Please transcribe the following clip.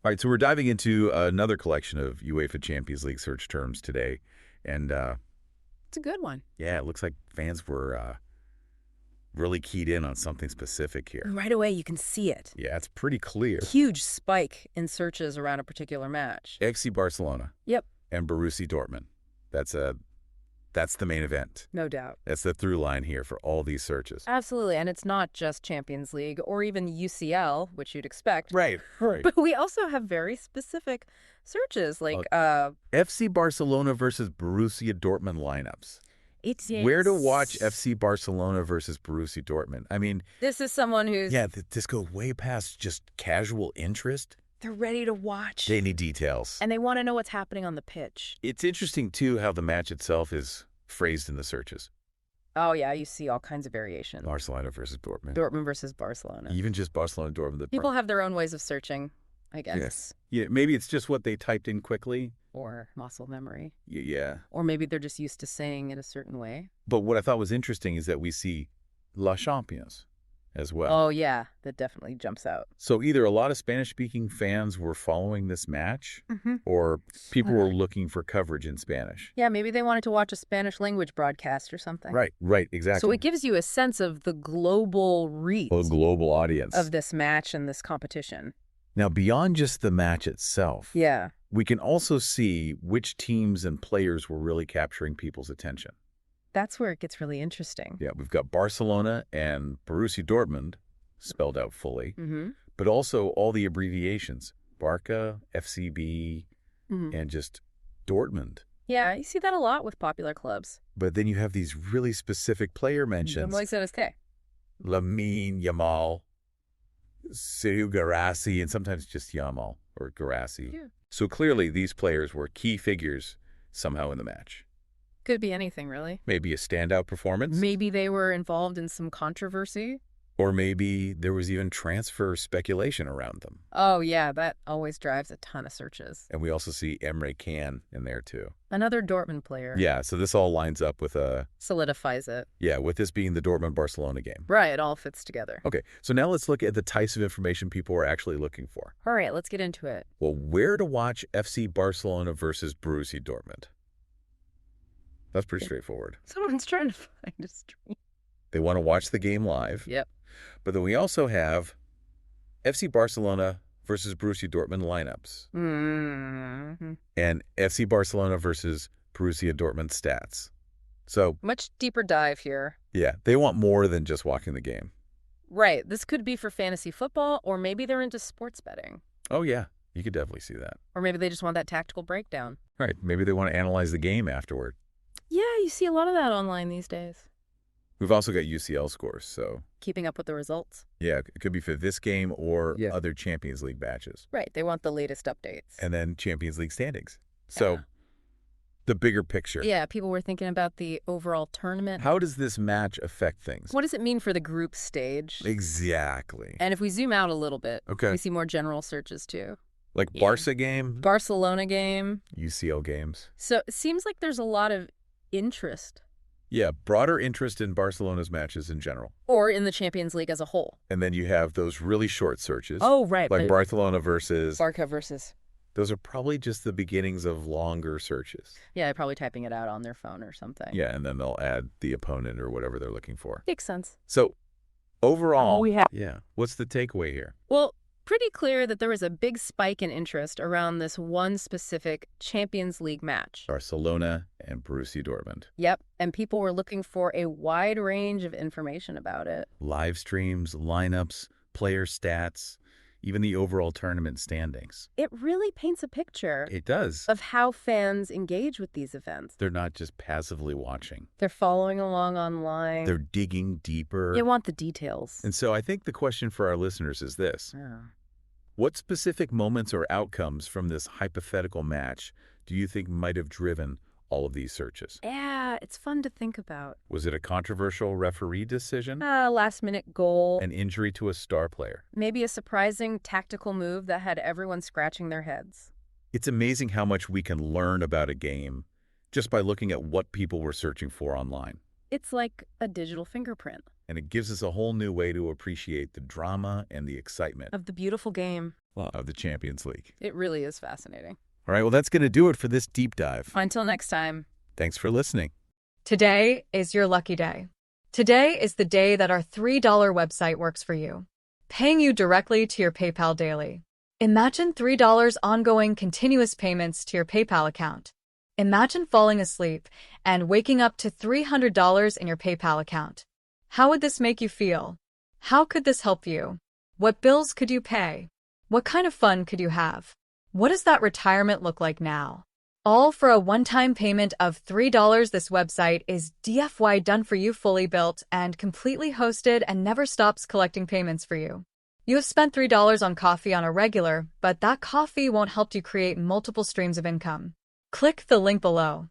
All right, so we're diving into another collection of UEFA Champions League search terms today. And It's a good one. yeah, it looks like fans were really keyed in on something specific here. Right away, you can see it. Yeah, it's pretty clear. Huge spike in searches around a particular match. FC Barcelona Yep, and Borussia Dortmund. That's the main event. no doubt. That's the through line here for all these searches. Absolutely, and it's not just Champions League or even UCL, which you'd expect. Right. But we also have very specific searches like FC Barcelona versus Borussia Dortmund lineups. it's Where to watch FC Barcelona versus Borussia Dortmund? I mean, This is someone who's this goes way past just casual interest. they're ready to watch. They need details. And they want to know what's happening on the pitch. It's interesting, too, how the match itself is phrased in the searches. Oh, yeah, you see all kinds of variations. Barcelona versus Dortmund. Dortmund versus Barcelona. Even just Barcelona, Dortmund. People have their own ways of searching, I guess. Yes. Yeah, maybe it's just what they typed in quickly. Or muscle memory. Yeah. Or maybe they're just used to saying it a certain way. But what I thought was interesting is that we see La Champions as well. Oh, yeah, that definitely jumps out. So either a lot of Spanish-speaking fans were following this match, or people were looking for coverage in Spanish. Yeah, maybe they wanted to watch a Spanish language broadcast or something. Right, exactly. So it gives you a sense of the global reach A global audience. of this match and this competition. Now, beyond just the match itself, Yeah. we can also see which teams and players were really capturing people's attention. That's where it gets really interesting. Yeah, we've got Barcelona and Borussia Dortmund spelled out fully, Mm-hmm. but also all the abbreviations, Barca, FCB, and just Dortmund. Yeah, you see that a lot with popular clubs. But then you have these really specific player mentions. Como dice usted? Lamine Yamal, Sergio Garassi, and sometimes just Yamal or Garassi. Yeah. So clearly these players were key figures somehow in the match. Could be anything, really. Maybe a standout performance. Maybe they were involved in some controversy. Or maybe there was even transfer speculation around them. Oh, yeah, that always drives a ton of searches. And we also see Emre Can in there too. Another Dortmund player. Yeah, so this all lines up with Solidifies it. with this being the Dortmund-Barcelona game. Right, it all fits together. Okay, so now let's look at the types of information people are actually looking for. All right, let's get into it. Well, where to watch FC Barcelona versus Borussia Dortmund? That's pretty straightforward. Someone's trying to find a stream. They want to watch the game live. Yep. But then we also have FC Barcelona versus Borussia Dortmund lineups. Mm-hmm. And FC Barcelona versus Borussia Dortmund stats. So, Much deeper dive here. yeah, they want more than just watching the game. Right, this could be for fantasy football, or maybe they're into sports betting. Oh, yeah, you could definitely see that. Or maybe they just want that tactical breakdown. Right, maybe they want to analyze the game afterward. Yeah, you see a lot of that online these days. We've also got UCL scores, so Keeping up with the results. yeah, it could be for this game or Yeah. other Champions League matches. Right, they want the latest updates. And then Champions League standings. So, the bigger picture. Yeah, people were thinking about the overall tournament. How does this match affect things? What does it mean for the group stage? Exactly. And if we zoom out a little bit, Okay. we see more general searches too. Like Yeah. Barca game, Barcelona game. UCL games. So it seems like there's a lot of interest. Yeah, broader interest in Barcelona's matches in general. Or in the Champions League as a whole. And then you have those really short searches. Oh, right. Like but Barcelona versus... Barca versus... Those are probably just the beginnings of longer searches. Yeah, they're probably typing it out on their phone or something. Yeah, and then they'll add the opponent or whatever they're looking for. Makes sense. So, overall... Yeah. What's the takeaway here? Well, pretty clear that there was a big spike in interest around this one specific Champions League match. Barcelona and Borussia Dortmund. Yep, and people were looking for a wide range of information about it. Live streams, lineups, player stats, even the overall tournament standings. It really paints a picture It does. of how fans engage with these events. They're not just passively watching. They're following along online. They're digging deeper. You want the details. And so I think the question for our listeners is this. Yeah. What specific moments or outcomes from this hypothetical match do you think might have driven all of these searches? Yeah, it's fun to think about. Was it a controversial referee decision? Last-minute goal. An injury to a star player? Maybe a surprising tactical move that had everyone scratching their heads. It's amazing how much we can learn about a game just by looking at what people were searching for online. It's like a digital fingerprint And it gives us a whole new way to appreciate the drama and the excitement of the beautiful game. of the Champions League. It really is fascinating. All right, well, that's going to do it for this deep dive. Until next time. Thanks for listening. Today is your lucky day. Today is the day that our $3 website works for you, paying you directly to your PayPal daily. Imagine $3 ongoing continuous payments to your PayPal account. Imagine falling asleep and waking up to $300 in your PayPal account. How would this make you feel? How could this help you? What bills could you pay? What kind of fun could you have? What does that retirement look like now? All for a one-time payment of $3. This website is DFY done for you, fully built and completely hosted, and never stops collecting payments for you. You have spent $3 on coffee on a regular, but that coffee won't help you create multiple streams of income. Click the link below.